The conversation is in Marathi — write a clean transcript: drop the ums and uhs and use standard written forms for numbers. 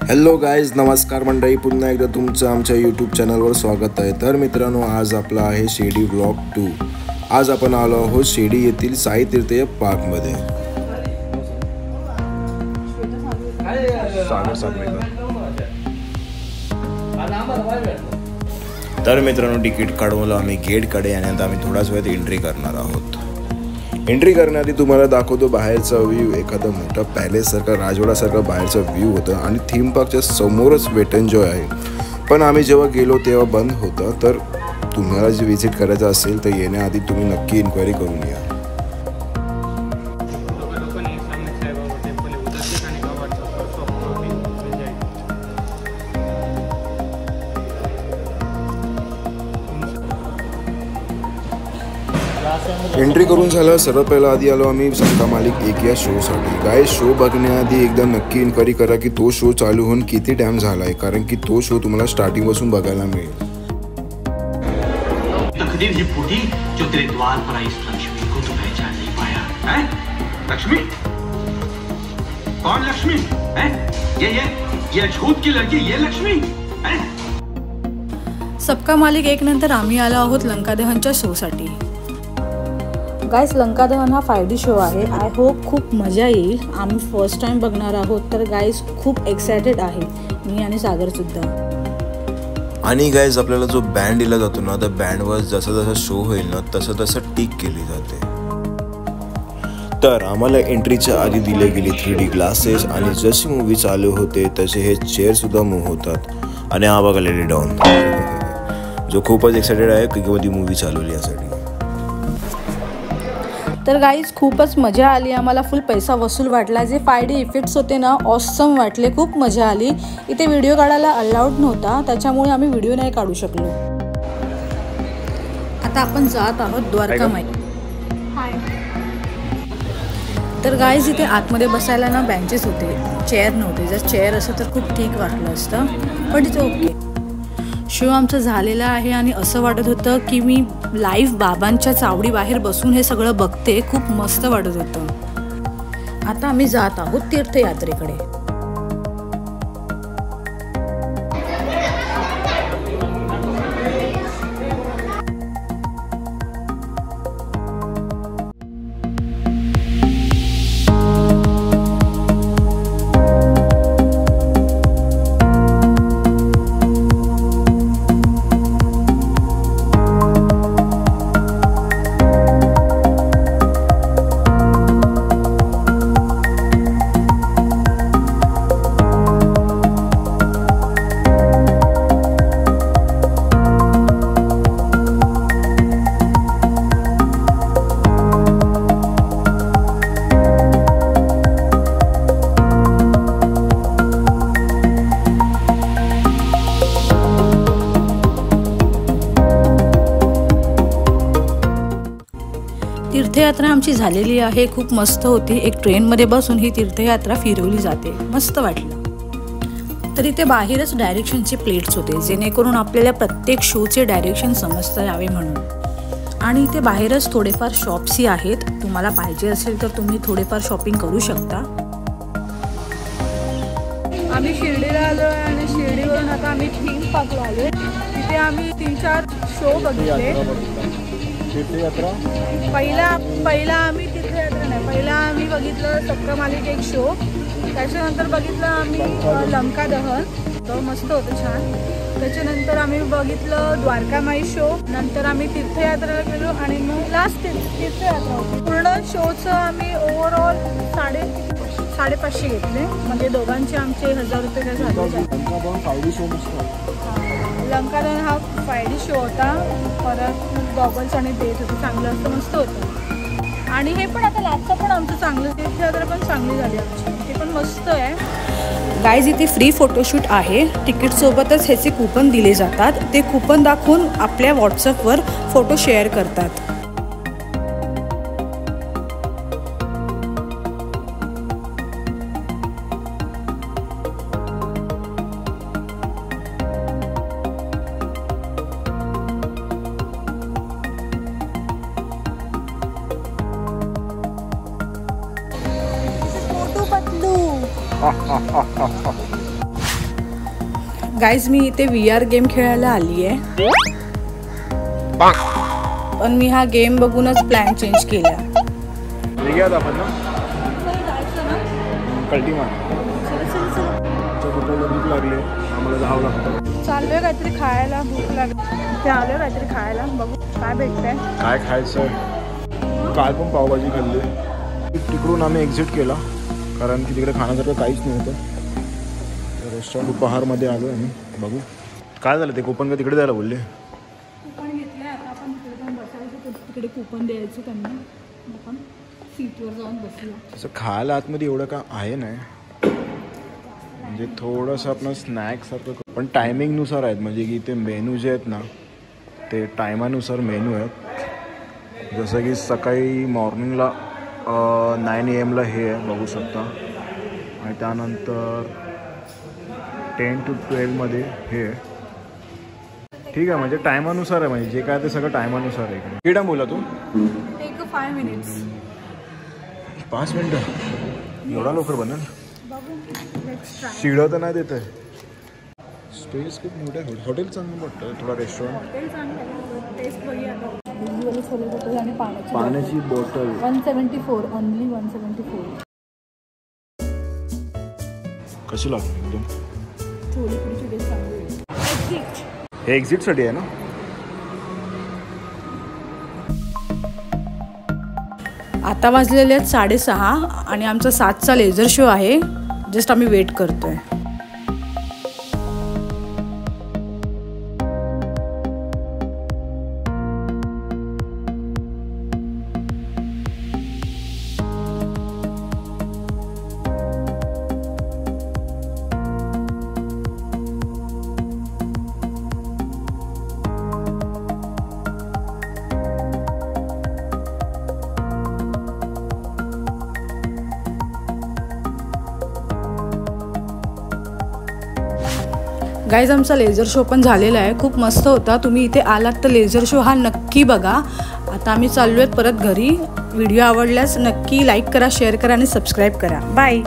हॅलो गाईज, नमस्कार मंडळी, पुन्हा एकदा तुमचं आमच्या यूट्यूब चॅनलवर स्वागत आहे। तर मित्रांनो, आज आपला आहे शिर्डी व्लॉग 2। आज आपण आलो आहोत शिर्डी येथील साई तीर्थ पार्कमध्ये। तर मित्रांनो, तिकीट काढून आम्ही गेटकडे आणि आता आम्ही थोड्याच वेळात एंट्री करणार आहोत। एंट्री करण्याआधी तुम्हाला दाखवतो बाहेरचा व्ह्यू। एखादा मोठा पॅलेस सारखा, राजवाडासारखा बाहेरचा व्ह्यू होता आणि थीम पार्कच्या समोरच वेट एंड जॉय आहे। पण आम्ही जेव्हा गेलो तेव्हा बंद होता। तर तुम्हाला जे विजिट करायचं असेल तर येण्याआधी तुम्ही नक्की इन्क्वायरी करून या। एंट्री करून झालं, सर्व पहिला आधी आलो आम्ही सबका मालिक 1 या शोसाठी। गाइस, शो बघण्याआधी एकदा नक्की इन्क्वायरी करा की तो शो चालू होऊन किती टाइम झालाय, कारण की तो शो तुम्हाला स्टार्टिंग पासून बघायला मिळेल। तकदीर ही फूटी जो तेरे द्वार पर आई इस लक्ष्मी को तू पहचान नहीं पाया है। लक्ष्मी कौन? लक्ष्मी है ये अछूत की लड़की, ये लक्ष्मी है। सबका मालिक 1 नंतर आम्ही आलो आहोत लंका दहनच्या शोसाठी। गाइस, लंका दहन हा 5D शो आहे। आय होप खूप मजा येईल। आम्ही फर्स्ट टाइम बघणार आहोत, तर गाइस खूप एक्साइटेड आहे मी आणि सागर सुद्धा। आणि गाइस, आपल्याला जो बँड दिला जातो ना, त्या बँडवर जसं जसं शो होईल ना तसं तसं टिक केली जाते। तर आम्हाला एंट्रीच्या आधी दिले गेले 3D ग्लासेस आणि जशी मूवी चालू होते तसे हे चेअर सुद्धा मूव्ह होतात। आणि हा बघा लेडी डॉन, जो खूपच एक्साइटेड आहे की कधी मूवी चालवली यासाठी। तर गाईज, खूपच मजा आली आम्हाला। फुल पैसा वसूल वाटला। जे 5D इफेक्ट्स होते ना, ऑसम वाटले, खूप मजा आली। इथे व्हिडिओ काढायला अलाउड नव्हता, त्याच्यामुळे आम्ही व्हिडिओ नाही काढू शकलो। आता आपण जात आहोत द्वारका माई। तर गाईज, इथे आतमध्ये बसायला ना बेंचेस होते, चेअर नव्हते। जर चेअर असं तर खूप ठीक वाटलं असतं, पण इथे ओके। शो आमचं झालेला आहे आणि असं वाटत होतं की मी लाईव्ह बाबांच्या चावडी बाहेर बसून हे सगळं बघते। खूप मस्त वाटत होतं। आता आम्ही जात आहोत तीर्थयात्रेकडे। तीर्थयात्रा आमची झालेली आहे, खूप मस्त होती। एक ट्रेनमध्ये बसून ही तीर्थयात्रा फिरवली जाते, मस्त वाटलं। तर इथे बाहेरच डायरेक्शनचे प्लेट्स होते, जेणेकरून आपल्याला प्रत्येक शोचे डायरेक्शन समजता यावे म्हणून। आणि इथे बाहेरच थोडेफार शॉप्सही आहेत, तुम्हाला पाहिजे असेल तर तुम्ही थोडेफार शॉपिंग करू शकता। आम्ही शिर्डीला आलो आणि शिर्डीवरून आता आम्ही थीम पार्कला आलो। तिथे आम्ही 3-4 शो बघितले। पहिला आम्ही तीर्थयात्रा नाही, पहिला आम्ही बघितलं सबका मालिक 1 शो। त्याच्यानंतर बघितलं आम्ही लंका दहन, तो मस्त होतं, छान। त्याच्यानंतर आम्ही बघितलं द्वारका माई शो। नंतर आम्ही तीर्थयात्रेला गेलो आणि मग लास्ट तीर्थयात्रा होती। पूर्ण शोचं आम्ही ओव्हरऑल 550 घेतले, म्हणजे दोघांचे आमचे 1000 रुपये काय झाले। लंका दहन हा 5D शो होता, परत गॉगल्स आणि देत होते, चांगलं असं मस्त होतं। आणि हे पण आता लास्टचं पण आमचं चांगलं, तीर्थयात्रा पण चांगली झाली आमची, ते पण मस्त आहे। गाईज, इथे फ्री फोटोशूट आहे। तिकीटसोबतच ह्याचे कूपन दिले जातात, ते कूपन दाखवून आपल्या व्हॉट्सअपवर फोटो शेअर करतात। गाईज मी इथे VR गेम खेळायला आली आहे, पण मी हा गेम बघूनच प्लॅन चेंज केला. आपण ना कल्टी मार भूक लागली, आम्हाला जावं लागतं. चाललोय काहीतरी खायला, भूक लागली ते आलोय काहीतरी खायला. बघू काय भेटतंय, काय खायचं. काल पण पावभाजी खाल्ली. तिकडून आम्ही एक्झिट केला कारण की तिकडे खाण्यासारखं काहीच नव्हतं. रेस्टॉरंट उपहारमध्ये आलो आम्ही. बघू काय झालं. ते कुपन का तिकडे द्यायला बोलले. कुपन घेतलंय आता आपण तिकडे जाऊन बसायचं, तिकडे कुपन द्यायचं त्यांना, आपण सीटवर जाऊन बसूया. तसं खायला आतमध्ये एवढं का आहे नाही, म्हणजे थोडंसं आपण स्नॅक्ससारखं, पण टायमिंगनुसार आहेत. म्हणजे की ते मेनू जे आहेत ना ते टायमानुसार मेनू आहेत. जसं की सकाळी मॉर्निंगला 9 AM हे आहे, बघू शकता. आणि त्यानंतर 10 to 12 हे आहे. ठीक आहे, म्हणजे टायमानुसार आहे. म्हणजे जे काय ते सगळं टायमानुसार आहे. किती टाइम बोला तू? एक 5 मिनिट्स. 5 मिनटं एवढा लवकर बनल? बघू, शिळं तर नाही देत आहे. स्पेस खूप मोठं आहे. हॉटेल चांगलं वाटतं, थोडा रेस्टॉरंट. हॉटेल चांगलं आहे, टेस्ट बघूया. आता आणि पाण्याची बॉटल 174, ओनली 174. कशी लागते एकदम? थोडी पुढची टेस्ट चांगली आहे. हे एक्झिटसाठी आहे ना? आता वाजलेले आहेत 6:30 आणि आमचा 7चा लेझर शो आहे. जस्ट आम्ही वेट करतोय. गाईज आमचा लेझर शो पण झालेला आहे, खूप मस्त होता. तुम्ही इथे आलात तर लेझर शो हा नक्की बघा. आता आम्ही चाललो आहेत परत घरी. व्हिडिओ आवडल्यास नक्की लाईक करा, शेअर करा आणि सबस्क्राईब करा. बाय.